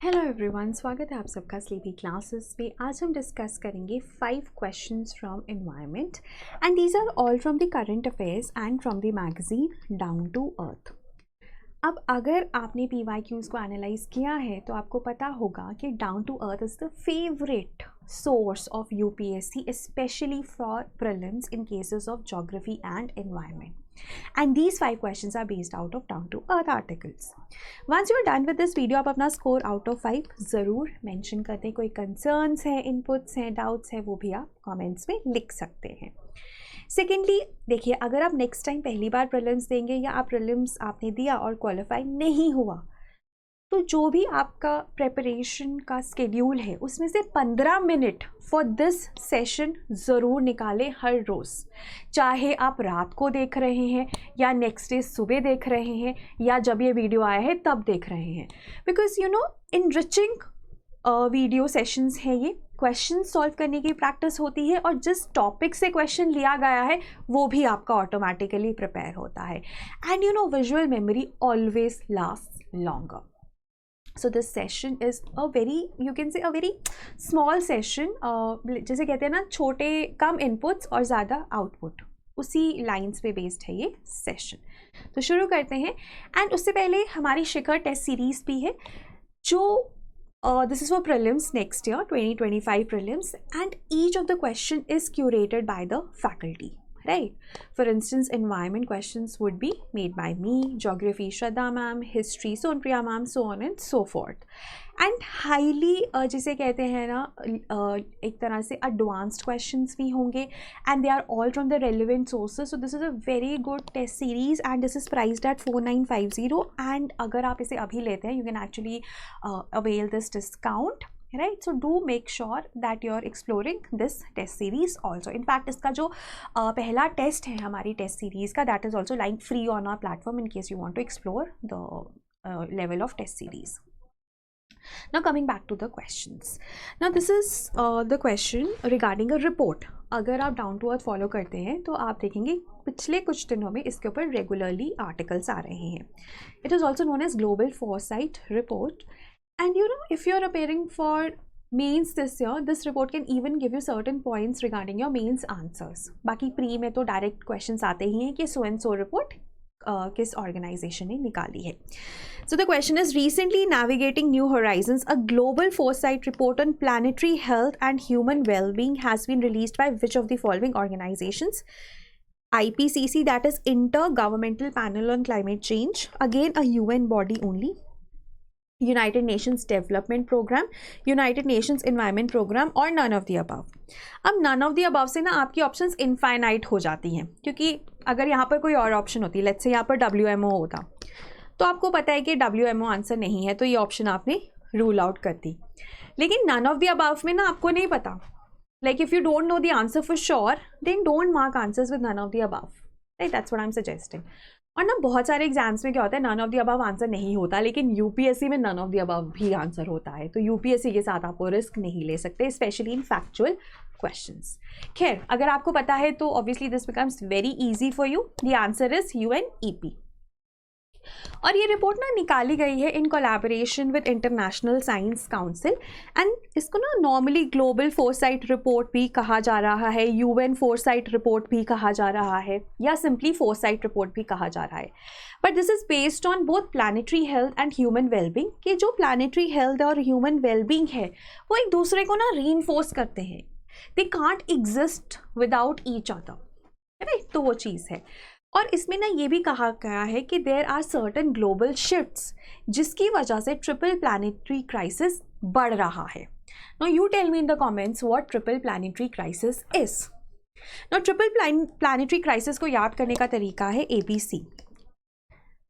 Hello everyone, स्वागत है आप सबका स्लीपी क्लासेस में। आज हम डिस्कस करेंगे 5 questions from environment and these are all from the current affairs and from the magazine Down to Earth. अब अगर आपने PYQs को एनालाइज किया है तो आपको पता होगा कि Down to Earth is the favourite source of UPSC, especially for prelims in cases of geography and environment. And these 5 questions are based out of down to earth articles. Once you are done with this video, आप अपना score out of 5 ज़रूर mention कर दें। कोई concerns है, inputs हैं, doubts है, वो भी आप comments में लिख सकते हैं। सेकेंडली देखिए, अगर आप नेक्स्ट टाइम पहली बार प्रीलिम्स देंगे या आप प्रीलिम्स आपने दिया और क्वालिफाई नहीं हुआ, तो जो भी आपका प्रेपरेशन का स्केड्यूल है उसमें से 15 मिनट फॉर दिस सेशन ज़रूर निकालें हर रोज़। चाहे आप रात को देख रहे हैं या नेक्स्ट डे सुबह देख रहे हैं या जब ये वीडियो आया है तब देख रहे हैं, because you know enriching video sessions है ये। क्वेश्चन सॉल्व करने की प्रैक्टिस होती है और जिस टॉपिक से क्वेश्चन लिया गया है वो भी आपका ऑटोमेटिकली प्रिपेयर होता है। And you no visual memory always last longer. So this session is a very, you can say a very small session, जैसे कहते हैं ना, छोटे कम इनपुट्स और ज़्यादा आउटपुट, उसी लाइंस पे बेस्ड है ये सेशन। तो शुरू करते हैं। एंड उससे पहले हमारी शिखर टेस्ट सीरीज़ भी है जो this is for prelims next year 2025 prelims, and each of the question is curated by the faculty. Right? For instance, environment questions would be made by me, geography Shraddha ma'am, history Sonpriya ma'am, so on and so forth. And highly जिसे कहते हैं ना, एक तरह से advanced questions भी होंगे, and they are all from the relevant sources. So this is a very good test series and this is priced at 4950. And अगर आप इसे अभी लेते हैं, you can actually avail this discount. Right, so do make sure that you are exploring this test series also. In fact, इसका जो पहला test है हमारी टेस्ट सीरीज़ का, that is also lying free on our platform in case you want to explore the level of test series. Now coming back to the questions. Now this is the question regarding a report. अगर आप down to earth follow करते हैं तो आप देखेंगे पिछले कुछ दिनों में इसके ऊपर रेगुलरली आर्टिकल्स आ रहे हैं। It is also known as global foresight report. And you know, if you're appearing for mains this year, this report can even give you certain points regarding your mains answers. बाकी pre में तो direct questions आते ही हैं कि so and so report किस organisation ने निकाली है. So the question is, recently navigating new horizons, a global foresight report on planetary health and human well-being has been released by which of the following organizations? IPCC, that is Intergovernmental Panel on Climate Change, again a UN body only. United Nations Development Program, United Nations Environment Program और none of the above. अब none of the above से ना आपकी options infinite हो जाती हैं, क्योंकि अगर यहाँ पर कोई और ऑप्शन होती, लेट्स से यहाँ पर WMO होता, तो आपको पता है कि WMO आंसर नहीं है तो ये ऑप्शन आपने रूल आउट कर दी। लेकिन none of the above में ना आपको नहीं पता, like if you don't know the answer for sure then don't mark answers with none of the above. Right, that's what I am suggesting. और ना बहुत सारे एग्जाम्स में क्या होता है, none of the above answer नहीं होता, लेकिन यूपीएससी में नन ऑफ द अबव भी आंसर होता है। तो यूपीएससी के साथ आपको रिस्क नहीं ले सकते, स्पेशली इन फैक्चुअल क्वेश्चंस. खैर, अगर आपको पता है तो obviously this becomes very easy for you. The answer is UNEP. और ये रिपोर्ट ना निकाली गई है in collaboration with international science council, and इसको ना नॉर्मली ग्लोबल फोरसाइट रिपोर्ट भी कहा जा रहा है, UN फोरसाइट रिपोर्ट भी कहा जा रहा है, या सिंपली फोरसाइट रिपोर्ट भी कहा जा रहा है. But this is based on both planetary health and human wellbeing, कि जो प्लानिटरी हेल्थ और ह्यूमन वेलबींग है वो एक दूसरे को ना रीइंफोर्स करते हैं. They can't exist without each other. Right, तो वो चीज़ है. और इसमें ना ये भी कहा गया है कि there are certain global shifts जिसकी वजह से ट्रिपल प्लानिटरी क्राइसिस बढ़ रहा है. Now you tell me in the comments what triple planetary crisis is. Now triple planetary crisis को याद करने का तरीका है ABC.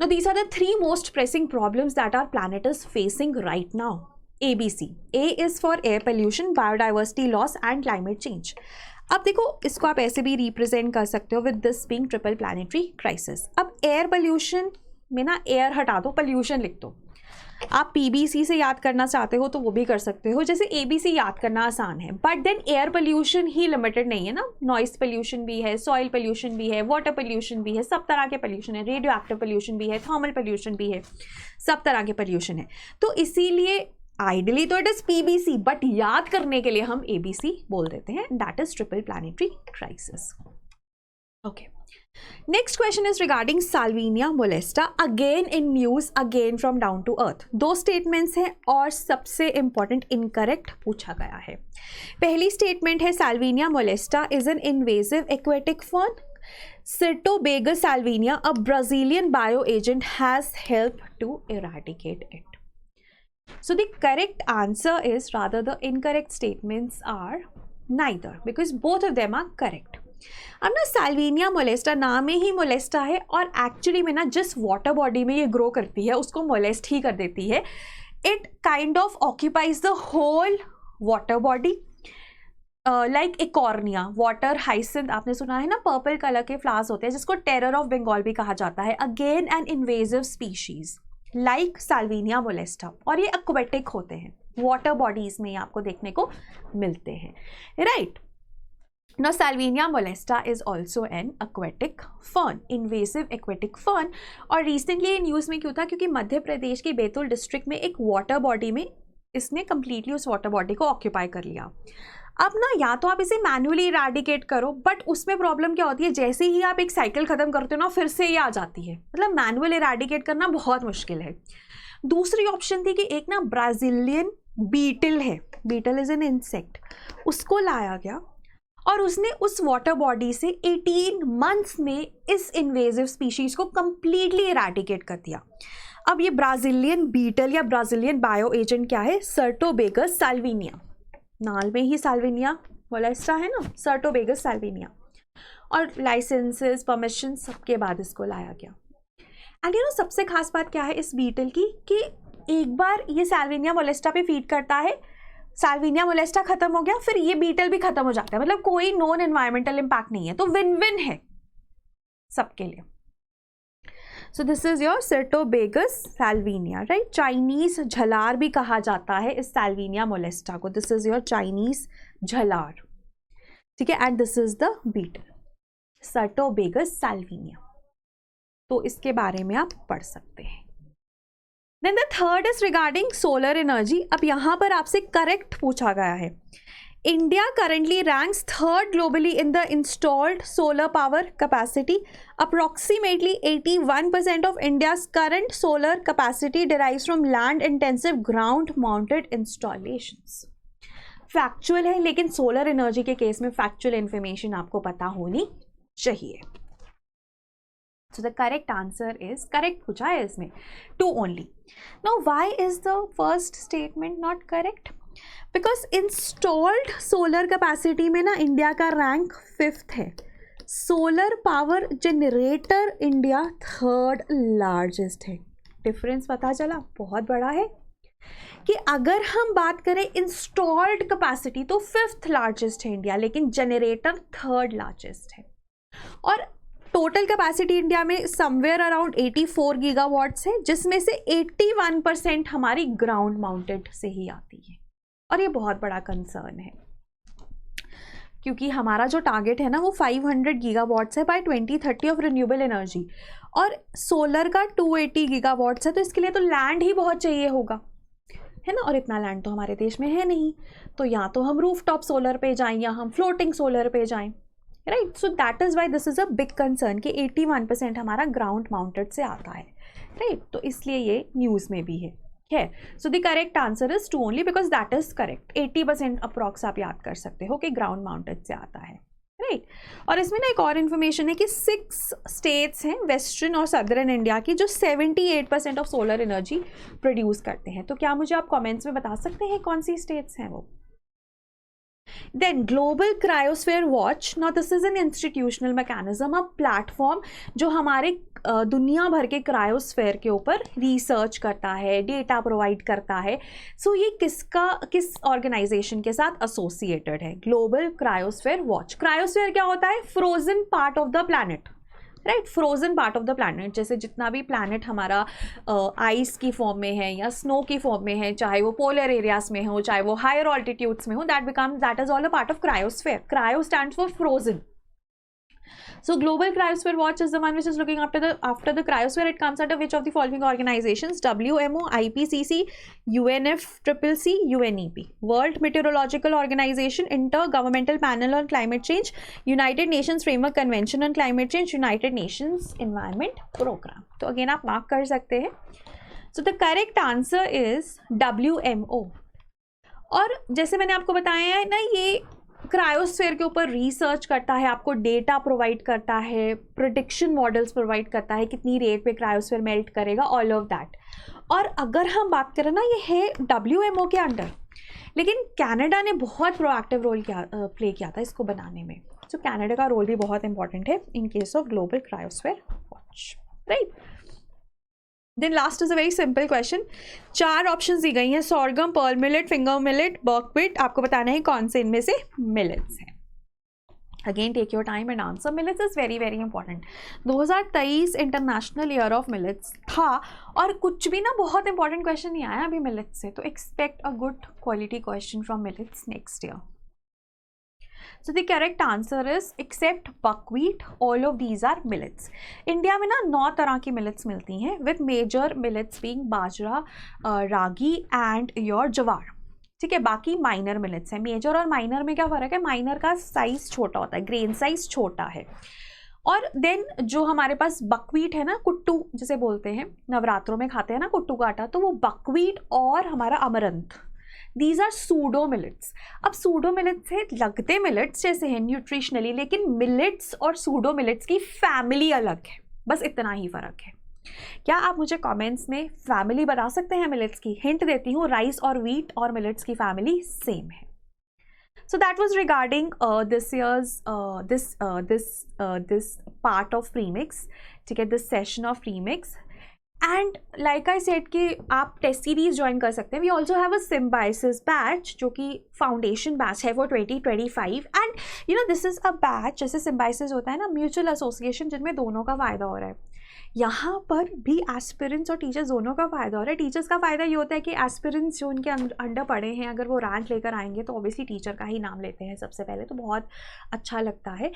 Now these are the 3 most pressing problems that our planet is facing right now. ABC. A is for air pollution, biodiversity loss and climate change. अब देखो, इसको आप ऐसे भी रिप्रेजेंट कर सकते हो with this being triple planetary crisis. अब एयर पोल्यूशन में ना एयर हटा दो, पोल्यूशन लिख दो. आप PBC से याद करना चाहते हो तो वो भी कर सकते हो, जैसे ABC याद करना आसान है. बट देन एयर पोल्यूशन ही लिमिटेड नहीं है ना, नॉइस पोल्यूशन भी है, सॉइल पोल्यूशन भी है, वाटर पोल्यूशन भी है, सब तरह के पोल्यूशन है, रेडियो एक्टिव पोल्यूशन भी है, थर्मल पोल्यूशन भी है, सब तरह के पोल्यूशन है. तो इसीलिए आइडली तो इट इज पीबीसी, बट याद करने के लिए हम एबीसी बोल देते हैं, that is triple planetary crisis. Okay, next question is regarding Salvinia molesta, again in news, again from Down to Earth. दो स्टेटमेंट्स हैं और सबसे इंपॉर्टेंट इनकरेक्ट पूछा गया है. पहली स्टेटमेंट है Salvinia molesta is an invasive aquatic fern. Cytobacus salvinia, a Brazilian bioagent, has helped to eradicate it. So the correct answer is, rather the incorrect statements are neither, because both of them are correct. अब ना Salvinia मोलेस्टा नाम में ही मोलेस्टा है और actually में ना जिस water body में ये ग्रो करती है उसको मोलेस्ट ही कर देती है. It kind of occupies the whole water body, like eichhornia, water hyacinth, आपने सुना है ना, पर्पल कलर के फ्लावर्स होते हैं जिसको टेरर ऑफ बंगाल भी कहा जाता है. Again an invasive species like Salvinia molesta, और ये एक्वेटिक होते हैं, वाटर बॉडीज में आपको देखने को मिलते हैं. Right, Now Salvinia molesta is also an aquatic fern, invasive aquatic fern. और रिसेंटली ये न्यूज़ में क्यों था, क्योंकि मध्य प्रदेश के बैतूल डिस्ट्रिक्ट में एक वाटर बॉडी में इसने कम्प्लीटली उस वाटर बॉडी को ऑक्यूपाई कर लिया. अब ना या तो आप इसे मैन्युअली इरेडिकेट करो, बट उसमें प्रॉब्लम क्या होती है, जैसे ही आप एक साइकिल ख़त्म करते हो ना फिर से ये आ जाती है. मतलब मैनुअल इरेडिकेट करना बहुत मुश्किल है. दूसरी ऑप्शन थी कि एक ना ब्राज़ीलियन बीटल है, बीटल इज़ एन इंसेक्ट, उसको लाया गया और उसने उस वाटर बॉडी से 18 मंथ्स में इस इन्वेजिव स्पीशीज को कंप्लीटली इरेडिकेट कर दिया. अब ये ब्राज़ीलियन बीटल या ब्राज़ीलियन बायो एजेंट क्या है, सर्टोबेगस साल्विनिया, नाल में ही साल्विनिया मोलेस्टा है ना, सर्टोबेगस साल्विनिया. और लाइसेंसेस, परमिशन सबके बाद इसको लाया गया. एंड यू नो सबसे खास बात क्या है इस बीटल की, कि एक बार ये साल्विनिया मोलेस्टा पे फीड करता है, साल्विनिया मोलेस्टा खत्म हो गया, फिर ये बीटल भी खत्म हो जाता है. मतलब कोई नॉन एनवायरमेंटल इम्पैक्ट नहीं है, तो विन विन है सबके लिए. So this is your Cyrtobagous salvinia, right. Chinese झलार भी कहा जाता है इस साल्विनिया मोलेस्टा को. दिस इज योर चाइनीज झलार, ठीक है. And this is the beetle Cyrtobagous salvinia. तो इसके बारे में आप पढ़ सकते हैं. Then the third is regarding solar energy. अब यहाँ पर आपसे करेक्ट पूछा गया है. India currently ranks third globally in the installed solar power capacity. Approximately 81% of India's current solar capacity derives from land-intensive ground-mounted installations. Factual है, लेकिन solar energy के केस में factual information आपको पता होनी चाहिए. So the correct answer is, correct पूछा है इसमें, 2 only. Now why is the first statement not correct? Because installed solar capacity में ना इंडिया का रैंक 5th है. Solar power generator India 3rd largest है. डिफरेंस पता चला, बहुत बड़ा है. कि अगर हम बात करें इंस्टॉल्ड कैपेसिटी तो 5th लार्जेस्ट है इंडिया, लेकिन जनरेटर 3rd लार्जेस्ट है. और टोटल कैपेसिटी इंडिया में समवेयर अराउंड 84 गीगावाट्स है, जिसमें से 81% हमारी ग्राउंड माउंटेड से ही आती है. और ये बहुत बड़ा कंसर्न है, क्योंकि हमारा जो टारगेट है ना वो 500 गीगावाट्स है बाय 2030 ऑफ रिन्यूएबल एनर्जी, और सोलर का 280 गीगावाट्स है. तो इसके लिए तो लैंड ही बहुत चाहिए होगा, है ना. और इतना लैंड तो हमारे देश में है नहीं, तो या तो हम रूफटॉप सोलर पे जाएं या हम फ्लोटिंग सोलर पे जाएं, right. So that is why this is a big concern कि 81% हमारा ग्राउंड माउंटेड से आता है, राइट. तो इसलिए ये न्यूज़ में भी है. So the correct answer is 2 only, because that is correct. 80% approx आप याद कर सकते हो कि ग्राउंड माउंटेड से आता है, राइट. और इसमें ना एक और इन्फॉर्मेशन है कि 6 स्टेट्स हैं वेस्टर्न और सदर्न इंडिया की जो 78% ऑफ सोलर एनर्जी प्रोड्यूस करते हैं. तो क्या मुझे आप कमेंट्स में बता सकते हैं कौन सी स्टेट्स हैं वो? Then Global Cryosphere Watch, now this is an institutional mechanism, a platform जो हमारे दुनिया भर के क्रायोस्फेयर के ऊपर रिसर्च करता है, डेटा प्रोवाइड करता है. सो ये किस ऑर्गेनाइजेशन के साथ एसोसिएटेड है? Global cryosphere watch. क्रायोस्फेयर क्या होता है? Frozen part of the planet, right. Frozen part of the planet, जैसे जितना भी प्लैनेट हमारा आइस की फॉर्म में है या स्नो की फॉर्म में है, चाहे वो पोलर एरियाज में हो, चाहे वो हायर ऑल्टीट्यूड्स में हो, that is all a part of cryosphere. Cryo stands for frozen. So global cryosphere watch is the one which is looking after the cryosphere. It comes under which of the following organizations? WMO, IPCC, UNFCCC, UNEP. World Meteorological Organization, Intergovernmental Panel on Climate Change, United Nations Framework Convention on Climate Change, United Nations Environment Program. तो again आप mark कर सकते हैं. So the correct answer is WMO. और जैसे मैंने आपको बताया है ना, ये क्रायोस्फीयर के ऊपर रिसर्च करता है, आपको डेटा प्रोवाइड करता है, प्रेडिक्शन मॉडल्स प्रोवाइड करता है, कितनी रेट पे क्रायोस्फीयर मेल्ट करेगा, ऑल ऑफ दैट. और अगर हम बात करें ना, ये है WMO के अंडर, लेकिन कनाडा ने बहुत प्रोएक्टिव रोल प्ले किया था इसको बनाने में. सो कनाडा का रोल भी बहुत इंपॉर्टेंट है in case of global cryosphere watch, right. Then last is a very simple question. 4 options दी गई हैं, sorghum, pearl millet, finger millet, buckwheat. आपको बताना है कौन से इनमें से मिलेट्स हैं. Again take your time and answer. Millets is very very important. 2023 international year of millets था, और कुछ भी ना बहुत इंपॉर्टेंट क्वेश्चन नहीं आया अभी मिलेट्स से, तो expect a good quality question from millets next year. So the correct answer is except buckwheat, all of these are millets. India में ना 9 तरह की millets मिलती हैं, with major millets being bajra, ragi and your जवार. ठीक है, बाकी माइनर मिलेट्स हैं. मेजर और माइनर में क्या फ़र्क है? माइनर का साइज़ छोटा होता है, ग्रेन साइज छोटा है. और देन जो हमारे पास बकव्हीट है ना, कुट्टू जिसे बोलते हैं, नवरात्रों में खाते हैं ना कुट्टू का आटा, तो वो बकव्हीट और हमारा amaranth, these are pseudo millets. अब सूडो मिलेट्स से लगते मिलेट्स जैसे हैं न्यूट्रिशनली, लेकिन मिलेट्स और सूडो मिलेट्स की फैमिली अलग है, बस इतना ही फ़र्क है. क्या आप मुझे कमेंट्स में फैमिली बता सकते हैं मिलेट्स की? हिंट देती हूँ, राइस और व्हीट और मिलेट्स की फैमिली सेम है. So that was regarding this year's this part of premix. ठीक है, this session of premix. And like I said कि आप टेस्ट सीरीज ज्वाइन कर सकते हैं. We also have a Symbiosis batch जो कि फाउंडेशन बैच है for 2025. And you know this is a batch, जैसे सिम्बाइसिस होता है ना, म्यूचुअल एसोसिएशन, जिनमें दोनों का फ़ायदा हो रहा है. यहाँ पर भी एस्पिरेंट्स और टीचर्स दोनों का फ़ायदा हो रहा है. टीचर्स का फ़ायदा ये होता है कि एस्पिरेंट्स जो उनके अंडर पढ़े हैं, अगर वो रैंक लेकर आएंगे तो ऑब्वियसली टीचर का ही नाम लेते हैं सबसे पहले, तो बहुत अच्छा लगता है.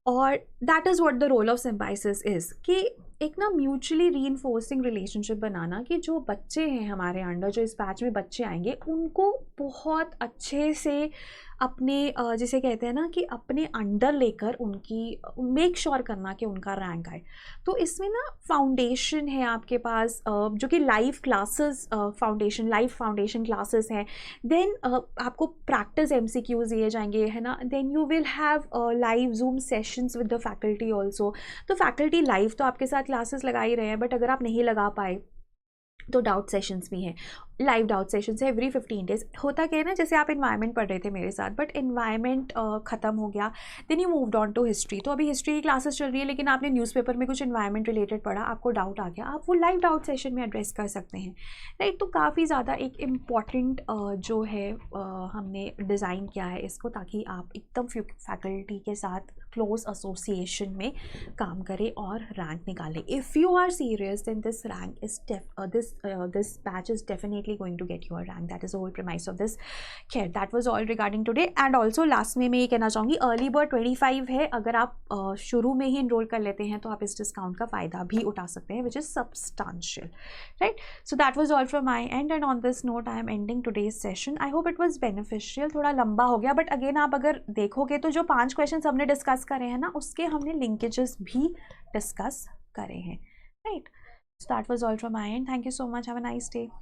और that is what the role of Symbiosis is, कि एक ना म्यूचुअली रीइंफोर्सिंग रिलेशनशिप बनाना, कि जो बच्चे हैं हमारे अंडर, जो इस बैच में बच्चे आएंगे, उनको बहुत अच्छे से अपने जिसे कहते हैं ना कि अपने अंडर लेकर उनकी मेक श्योर करना कि उनका रैंक आए. तो इसमें ना फाउंडेशन है आपके पास, जो कि live classes, live foundation classes हैं. देन आपको प्रैक्टिस MCQs दिए जाएंगे, है ना. Then you will have live Zoom sessions with the faculty also. तो फैकल्टी लाइव तो आपके साथ क्लासेस लगा ही रहे हैं, बट अगर आप नहीं लगा पाए तो डाउट सेशंस भी हैं, लाइव डाउट सेशंस है एवरी 15 डेज. होता क्या है ना, जैसे आप इन्वायरमेंट पढ़ रहे थे मेरे साथ, बट इन्वायरमेंट ख़त्म हो गया, then you moved on to history. तो अभी हिस्ट्री की क्लासेस चल रही है, लेकिन आपने न्यूज़पेपर में कुछ इन्वायरमेंट रिलेटेड पढ़ा, आपको डाउट आ गया, आप वो लाइव डाउट सेशन में एड्रेस कर सकते हैं, राइट. तो काफ़ी ज़्यादा एक इम्पॉर्टेंट जो है हमने डिज़ाइन किया है इसको, ताकि आप एकदम फैकल्टी के साथ क्लोज एसोसिएशन में काम करें और रैंक निकालें. If you are serious then this rank is this batch is definitely going to get you a rank. That is the whole premise of this. खैर, that was all regarding today. And also last में मैं ये कहना चाहूँगी, early bird 25 है, अगर आप शुरू में ही इनरोल कर लेते हैं तो आप इस डिस्काउंट का फ़ायदा भी उठा सकते हैं, which is substantial, right? So that was all from my end, and on this note I am ending today's session. I hope it was beneficial. थोड़ा लंबा हो गया, but again आप अगर देखोगे तो जो 5 क्वेश्चन हमने डिस्कस करे हैं ना, उसके हमने लिंकेजेस भी डिस्कस करे हैं, right? So that was all from my end. Thank you so much. Have a nice day.